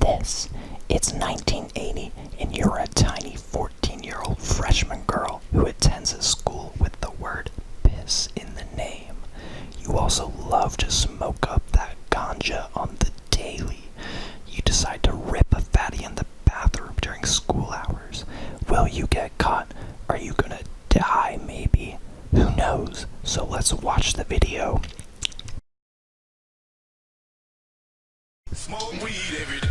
this. It's 1980, and you're a tiny 14-year-old freshman girl who attends a school with the word piss in the name. You also love to smoke up that ganja on the daily. You decide to rip a fatty in the bathroom during school hours. Will you get caught? Are you gonna die, maybe? Who knows? So let's watch the video. Smoke weed every day.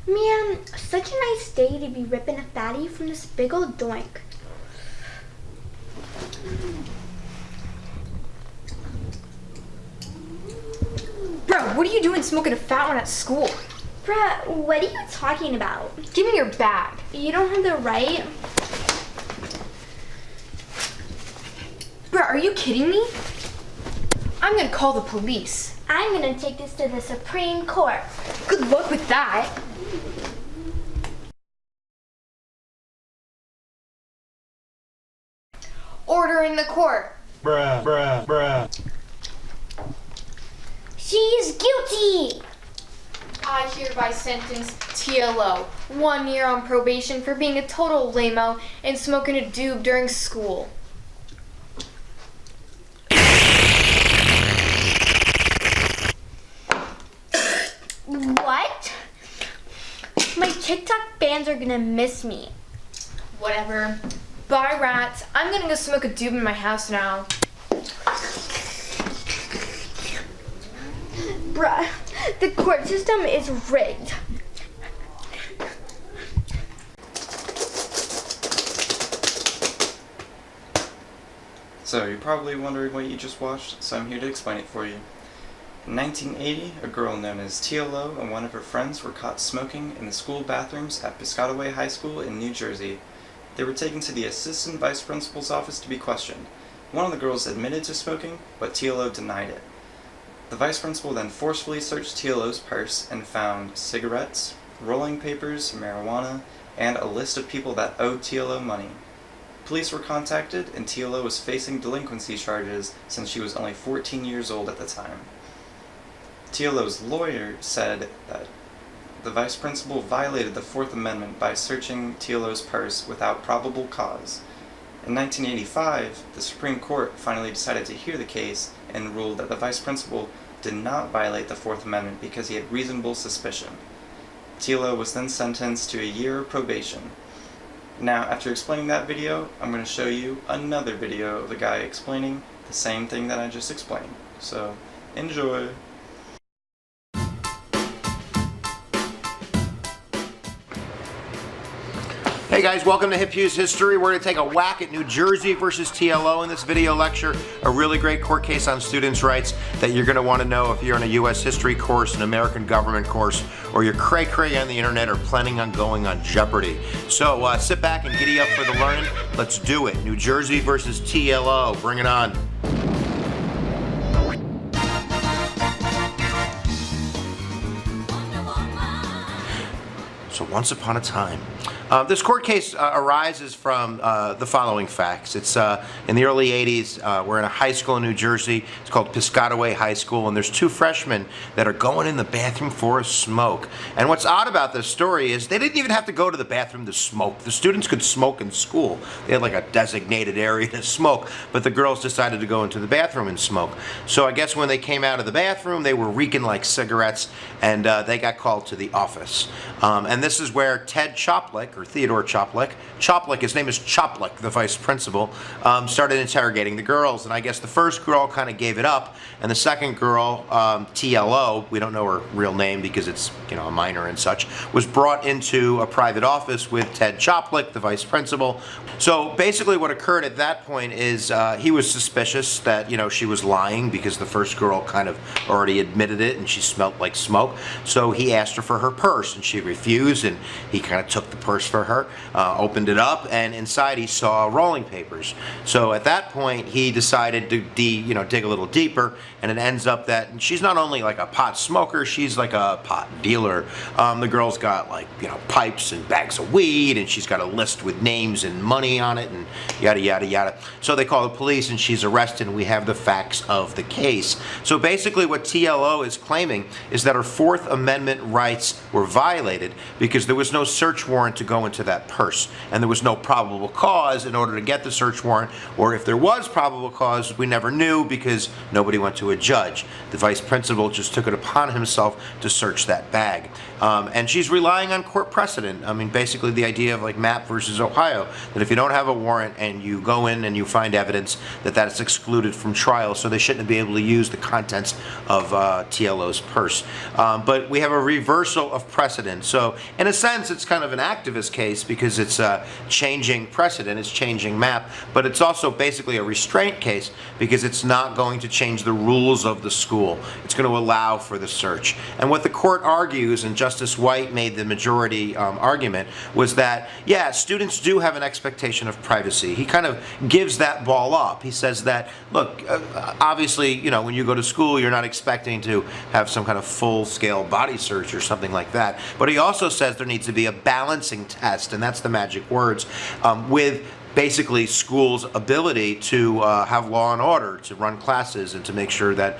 Man, such a nice day to be ripping a fatty from this big old doink. Bro, what are you doing smoking a fat one at school? Bruh, what are you talking about? Give me your bag. You don't have the right. Bro, are you kidding me? I'm gonna call the police. I'm gonna take this to the Supreme Court. Good luck with that. Order in the court. Bruh. She's guilty! I hereby sentence TLO 1 year on probation for being a total lame-o and smoking a doob during school. What? My TikTok fans are gonna miss me. Whatever. Bye, rats. I'm gonna go smoke a doob in my house now. Bruh, the court system is rigged. So, you're probably wondering what you just watched, so I'm here to explain it for you. In 1980, a girl known as TLO and one of her friends were caught smoking in the school bathrooms at Piscataway High School in New Jersey. They were taken to the assistant vice principal's office to be questioned. One of the girls admitted to smoking, but TLO denied it. The vice principal then forcefully searched TLO's purse and found cigarettes, rolling papers, marijuana, and a list of people that owed TLO money. Police were contacted, and TLO was facing delinquency charges since she was only 14 years old at the time. TLO's lawyer said that the vice principal violated the Fourth Amendment by searching TLO's purse without probable cause. In 1985, the Supreme Court finally decided to hear the case and ruled that the vice principal did not violate the Fourth Amendment because he had reasonable suspicion. TLO was then sentenced to a year of probation. Now, after explaining that video, I'm going to show you another video of the guy explaining the same thing that I just explained. So, enjoy! Hey guys, welcome to Hip Hughes History. We're going to take a whack at New Jersey versus TLO in this video lecture. A really great court case on students' rights that you're going to want to know if you're in a U.S. history course, an American government course, or you're cray-cray on the internet or planning on going on Jeopardy. So sit back and giddy up for the learning. Let's do it. New Jersey versus TLO. Bring it on. So once upon a time, this court case arises from the following facts. It's in the early 80s. We're in a high school in New Jersey. It's called Piscataway High School, and there's two freshmen that are going in the bathroom for a smoke. And what's odd about this story is they didn't even have to go to the bathroom to smoke. The students could smoke in school. They had like a designated area to smoke, but the girls decided to go into the bathroom and smoke. So I guess when they came out of the bathroom, they were reeking like cigarettes, and they got called to the office. And this is where Ted Choplick, or Theodore Choplick, his name is Choplick, the vice principal, started interrogating the girls. And I guess the first girl kind of gave it up, and the second girl, TLO, we don't know her real name because it's, you know, a minor and such, was brought into a private office with Ted Choplick, the vice principal. So basically what occurred at that point is he was suspicious that, you know, she was lying because the first girl kind of already admitted it and she smelled like smoke. So he asked her for her purse and she refused, and he kind of took the purse for her, opened it up, and inside he saw rolling papers. So at that point, he decided to dig a little deeper, and it ends up that she's not only like a pot smoker, she's like a pot dealer. The girl's got like, pipes and bags of weed, and she's got a list with names and money on it, and yada, yada, yada. So they call the police, and she's arrested, and we have the facts of the case. So basically what TLO is claiming is that her Fourth Amendment rights were violated because there was no search warrant to go into that purse, and there was no probable cause in order to get the search warrant, or if there was probable cause, we never knew because nobody went to a judge. The vice principal just took it upon himself to search that bag. And she's relying on court precedent. I mean, basically the idea of like Mapp versus Ohio, that if you don't have a warrant and you go in and you find evidence, that is excluded from trial, so they shouldn't be able to use the contents of TLO's purse. But we have a reversal of precedent. So in a sense, it's kind of an activist case because it's changing precedent, it's changing Mapp, but it's also basically a restraint case because it's not going to change the rules of the school. It's going to allow for the search. And what the court argues, and Justice White made the majority argument, was that, yeah, students do have an expectation of privacy. He kind of gives that ball up. He says that, look, obviously, when you go to school, you're not expecting to have some kind of full-scale body search or something like that. But he also says there needs to be a balancing test, and that's the magic words, with basically schools' ability to have law and order, to run classes, and to make sure that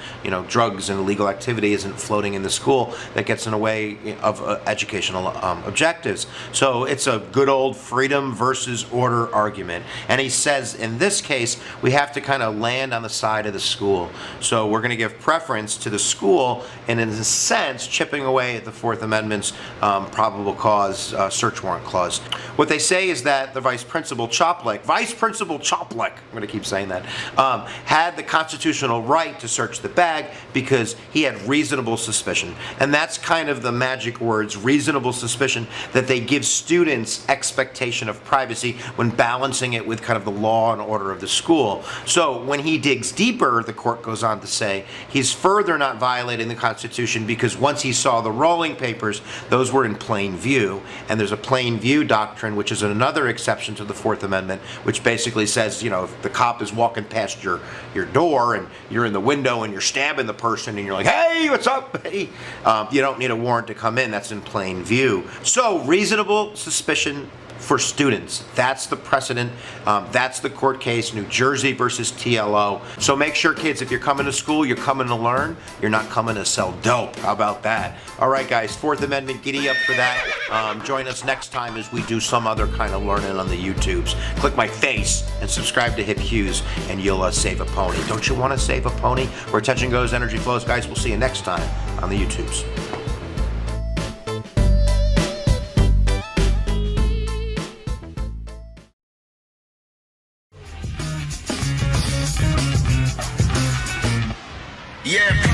drugs and illegal activity isn't floating in the school that gets in the way of educational objectives. So it's a good old freedom versus order argument. And he says in this case we have to kind of land on the side of the school. So we're going to give preference to the school, and in a sense chipping away at the Fourth Amendment's probable cause search warrant clause. What they say is that the Vice Principal Choplick, I'm going to keep saying that, had the constitutional right to search the bag because he had reasonable suspicion. And that's kind of the magic words, reasonable suspicion, that they give students expectation of privacy when balancing it with kind of the law and order of the school. So when he digs deeper, the court goes on to say, he's further not violating the Constitution because once he saw the rolling papers, those were in plain view. And there's a plain view doctrine, which is another exception to the Fourth Amendment, which basically says, if the cop is walking past your door and you're in the window and you're stabbing the person and you're like, hey, what's up? Hey, you don't need a warrant to come in. That's in plain view. So reasonable suspicion for students. That's the precedent. That's the court case, New Jersey versus TLO. So make sure, kids, if you're coming to school, you're coming to learn. You're not coming to sell dope. How about that? All right, guys, Fourth Amendment, giddy up for that. Join us next time as we do some other kind of learning on the YouTubes. Click my face and subscribe to Hip Hughes, and you'll save a pony. Don't you want to save a pony? Where attention goes, energy flows. Guys, we'll see you next time on the YouTubes. Yeah.